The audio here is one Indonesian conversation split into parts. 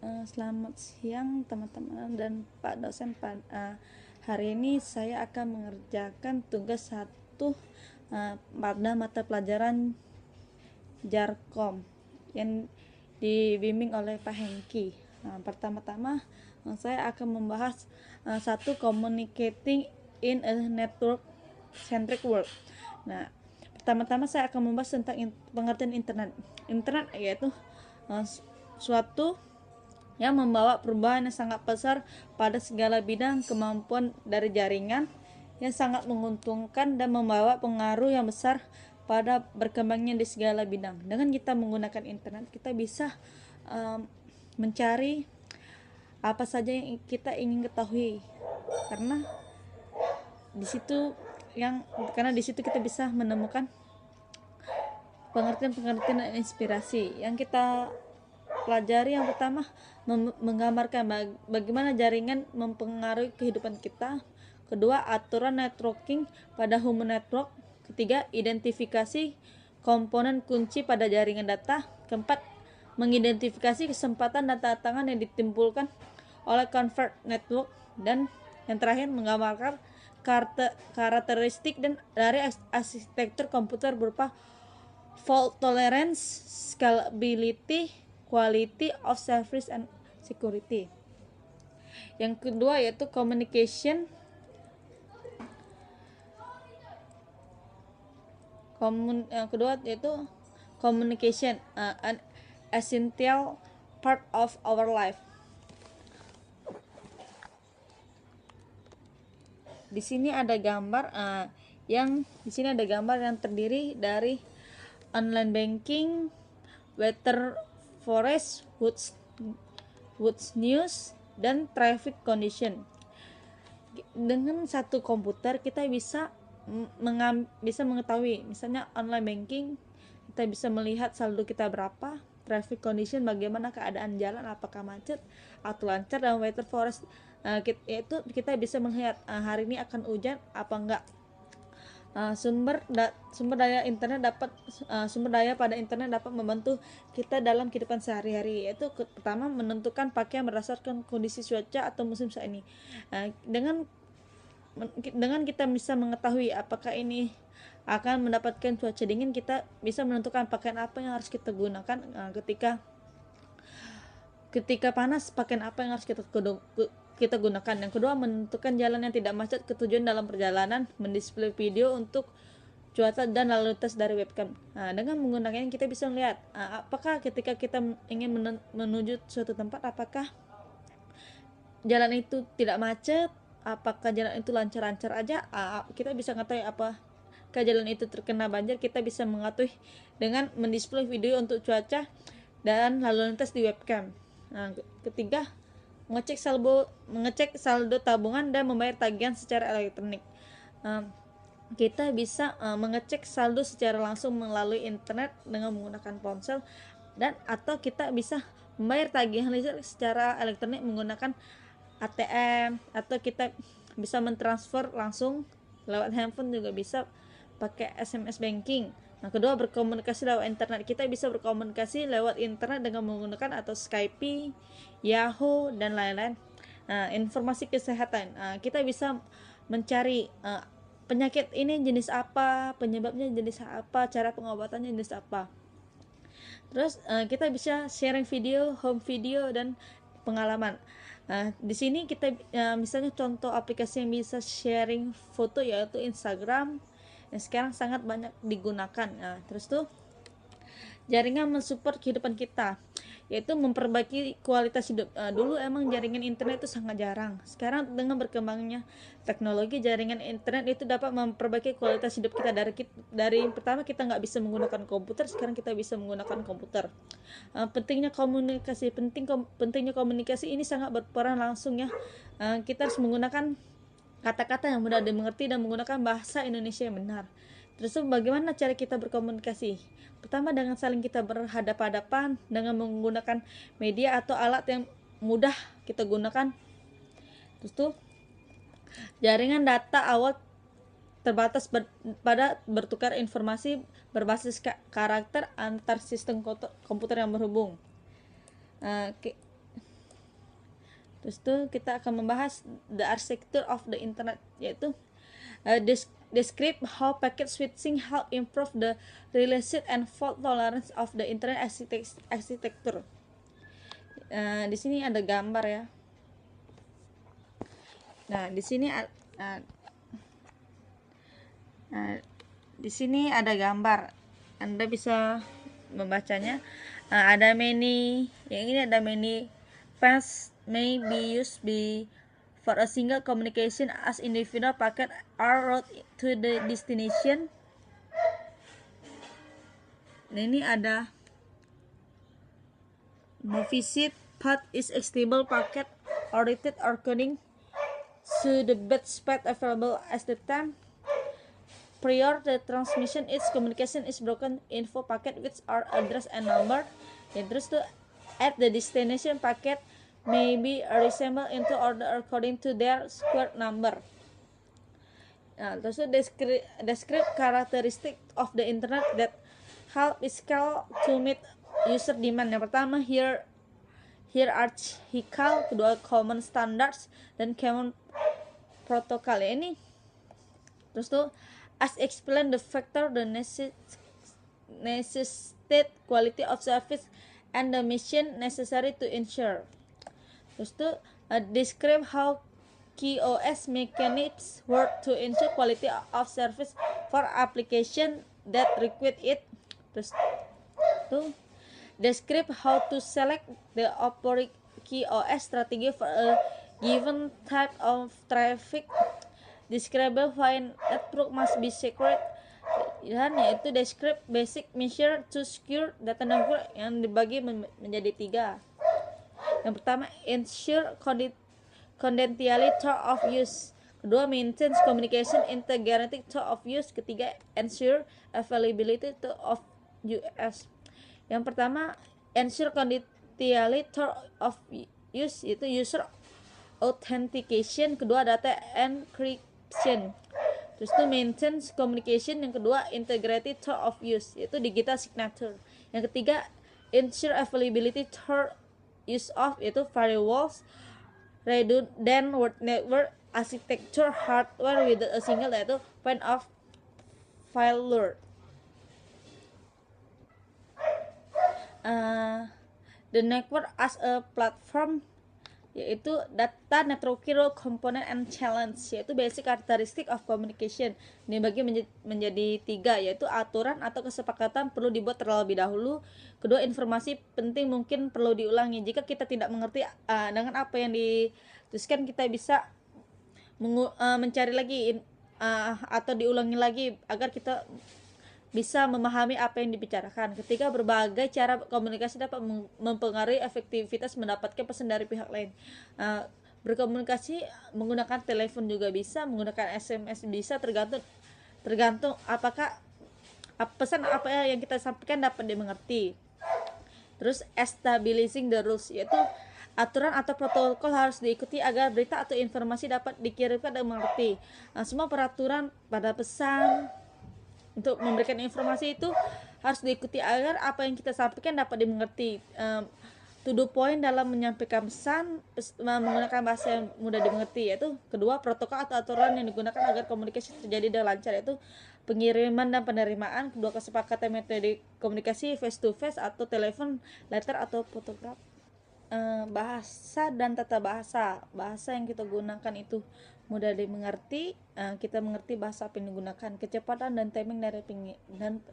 Selamat siang teman-teman dan Pak dosen. Hari ini saya akan mengerjakan tugas satu pada mata pelajaran Jarkom yang dibimbing oleh Pak Hengki. Pertama-tama saya akan membahas satu communicating in a network centric world. Nah, pertama-tama saya akan membahas tentang pengertian internet. Internet yaitu suatu yang membawa perubahan yang sangat besar pada segala bidang. Kemampuan dari jaringan yang sangat menguntungkan dan membawa pengaruh yang besar pada berkembangnya di segala bidang. Dengan kita menggunakan internet, kita bisa mencari apa saja yang kita ingin ketahui, karena di situ kita bisa menemukan pengertian-pengertian dan inspirasi. Yang kita pelajari yang pertama menggambarkan bagaimana jaringan mempengaruhi kehidupan kita. Kedua, aturan networking pada human network. Ketiga, identifikasi komponen kunci pada jaringan data. Keempat, mengidentifikasi kesempatan dan tantangan yang ditimbulkan oleh convert network. Dan yang terakhir, menggambarkan karakteristik dan dari arsitektur komputer berupa fault tolerance, scalability, quality of service, and security. Yang kedua yaitu communication. Yang kedua yaitu communication, an essential part of our life. Di sini ada gambar yang terdiri dari online banking, weather forest, woods news, dan traffic condition. Dengan satu komputer kita bisa mengetahui, misalnya online banking, kita bisa melihat saldo kita berapa, traffic condition bagaimana keadaan jalan, apakah macet atau lancar, dan weather forest itu kita bisa melihat hari ini akan hujan apa enggak. Sumber daya pada internet dapat membantu kita dalam kehidupan sehari-hari, yaitu pertama menentukan pakaian berdasarkan kondisi cuaca atau musim saat ini. Dengan kita bisa mengetahui apakah ini akan mendapatkan cuaca dingin, kita bisa menentukan pakaian apa yang harus kita gunakan. Ketika panas, pakaian apa yang harus kita gunakan. Yang kedua, menentukan jalan yang tidak macet ke tujuan dalam perjalanan, mendisplay video untuk cuaca dan lalu lintas dari webcam. Dengan menggunakannya kita bisa melihat apakah ketika kita ingin menuju suatu tempat, apakah jalan itu tidak macet, apakah jalan itu lancar-lancar aja. Kita bisa mengetahui apakah jalan itu terkena banjir. Kita bisa mengetahui dengan mendisplay video untuk cuaca dan lalu lintas di webcam. Ketiga, mengecek saldo tabungan dan membayar tagihan secara elektronik. Kita bisa mengecek saldo secara langsung melalui internet dengan menggunakan ponsel, dan atau kita bisa membayar tagihan listrik secara elektronik menggunakan ATM, atau kita bisa mentransfer langsung lewat handphone, juga bisa pakai SMS banking. Kedua, berkomunikasi lewat internet. Kita bisa berkomunikasi lewat internet dengan menggunakan atau Skype, Yahoo, dan lain-lain. Informasi kesehatan, kita bisa mencari penyakit ini jenis apa, penyebabnya jenis apa, cara pengobatannya jenis apa. Terus kita bisa sharing video, home video, dan pengalaman. Di sini kita misalnya contoh aplikasi yang bisa sharing foto yaitu Instagram yang sekarang sangat banyak digunakan. Terus tuh jaringan mensupport kehidupan kita, yaitu memperbaiki kualitas hidup. Dulu emang jaringan internet itu sangat jarang. Sekarang dengan berkembangnya teknologi, jaringan internet itu dapat memperbaiki kualitas hidup kita. Dari pertama kita nggak bisa menggunakan komputer, sekarang kita bisa menggunakan komputer. Pentingnya komunikasi ini sangat berperan langsung ya. Kita harus menggunakan kata-kata yang mudah dimengerti dan menggunakan bahasa Indonesia yang benar. Terus bagaimana cara kita berkomunikasi? Pertama, dengan saling kita berhadapan-hadapan dengan menggunakan media atau alat yang mudah kita gunakan. Terus tuh jaringan data awal terbatas pada bertukar informasi berbasis karakter antar sistem komputer yang berhubung. Terus tuh kita akan membahas the architecture of the internet, yaitu describe how packet switching help improve the resilience and fault tolerance of the internet architecture. Di sini ada gambar ya. Nah, di sini ada gambar. Anda bisa membacanya. Ada many, yang ini ada many fans may be used for a single communication as individual packet are routed to the destination. Nah, ini ada no visit path is a stable packet or routed according to the best path available at the time prior the transmission. Its communication is broken info packet which are address and number. Dan terus tuh at the destination packet may be reassembled into order according to their square number. Nah, terus tuh describe characteristic of the internet that help scale to meet user demand. Yang pertama hierarchical, kedua common standards, dan common protocol. Ya, ini terus tuh as explain the factor the necessitate quality of service and the mission necessary to ensure. Terus tuh describe how QoS mechanisms work to ensure quality of service for application that require it. Terus tuh describe how to select the appropriate QoS strategy for a given type of traffic. Describe why network must be secure, dan yaitu describe basic measure to secure data network, yang dibagi menjadi 3. Yang pertama ensure confidentiality of use, kedua maintain communication integrity of use, ketiga ensure availability of use. Yang pertama ensure confidentiality of use itu user authentication, kedua data encryption. Terus itu maintain communication, yang kedua integrity of use yaitu digital signature. Yang ketiga ensure availability use of yaitu firewalls, redundant network architecture, hardware with a single yaitu point of failure. The network as a platform yaitu data networking role component and challenge, yaitu basic characteristic of communication. Dibagi menjadi 3, yaitu aturan atau kesepakatan perlu dibuat terlebih dahulu, kedua informasi penting mungkin perlu diulangi. Jika kita tidak mengerti dengan apa yang dituliskan, kita bisa mencari lagi atau diulangi lagi agar kita bisa memahami apa yang dibicarakan. Ketiga, berbagai cara komunikasi dapat mempengaruhi efektivitas mendapatkan pesan dari pihak lain. Berkomunikasi menggunakan telepon juga bisa, menggunakan SMS bisa, tergantung apakah pesan apa yang kita sampaikan dapat dimengerti. Terus establishing the rules, yaitu aturan atau protokol harus diikuti agar berita atau informasi dapat dikirimkan dan dimengerti. Semua peraturan pada pesan untuk memberikan informasi itu harus diikuti agar apa yang kita sampaikan dapat dimengerti. To the point dalam menyampaikan pesan menggunakan bahasa yang mudah dimengerti, yaitu kedua protokol atau aturan yang digunakan agar komunikasi terjadi dengan lancar, yaitu pengiriman dan penerimaan, kedua kesepakatan metode komunikasi face to face atau telepon, letter atau fotograf. Bahasa dan tata bahasa yang kita gunakan itu mudah dimengerti, kita mengerti bahasa apa yang digunakan, kecepatan dan timing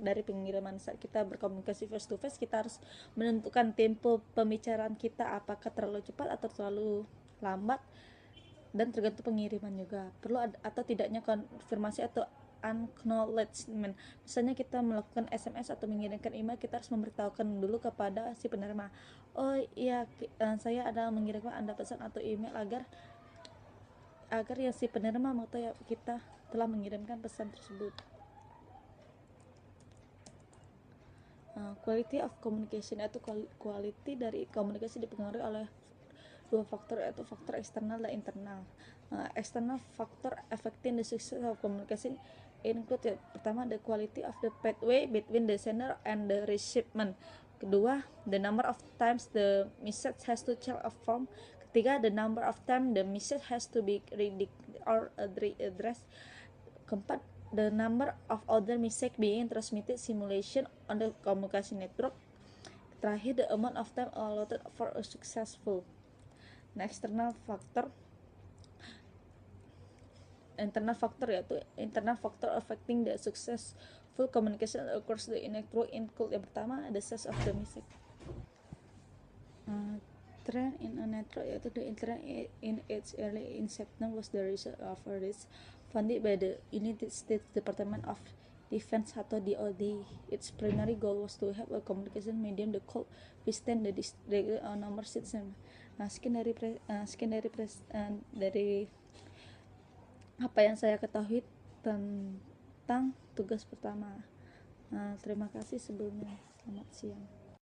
dari pengiriman. Saat kita berkomunikasi face to face, kita harus menentukan tempo pembicaraan kita, apakah terlalu cepat atau terlalu lambat, dan tergantung pengiriman juga perlu atau tidaknya konfirmasi atau acknowledgement. Misalnya kita melakukan SMS atau mengirimkan email, kita harus memberitahukan dulu kepada si penerima, oh iya, saya adalah mengirimkan Anda pesan atau email, agar ya si penerima mau tahu ya kita telah mengirimkan pesan tersebut. Quality of communication, yaitu quality dari komunikasi dipengaruhi oleh 2 faktor, yaitu faktor eksternal dan internal. External factor affecting the success of communication include, pertama, the quality of the pathway between the sender and the recipient. Kedua, the number of times the message has to change of form. Ketiga, the number of time the message has to be read or addressed. Keempat, the number of other message being transmitted simulation on the communication network. Terakhir, the amount of time allotted for a successful. Nah, internal factor yaitu internal factor affecting the successful communication across the network include, yang pertama, the size of the message. Trend in a network yaitu the internet in its early inception was the result of a research funded by the United States Department of Defense atau DoD. Its primary goal was to have a communication medium that could withstand the number system. Nah, sekian dari apa yang saya ketahui tentang tugas pertama. Terima kasih sebelumnya. Selamat siang.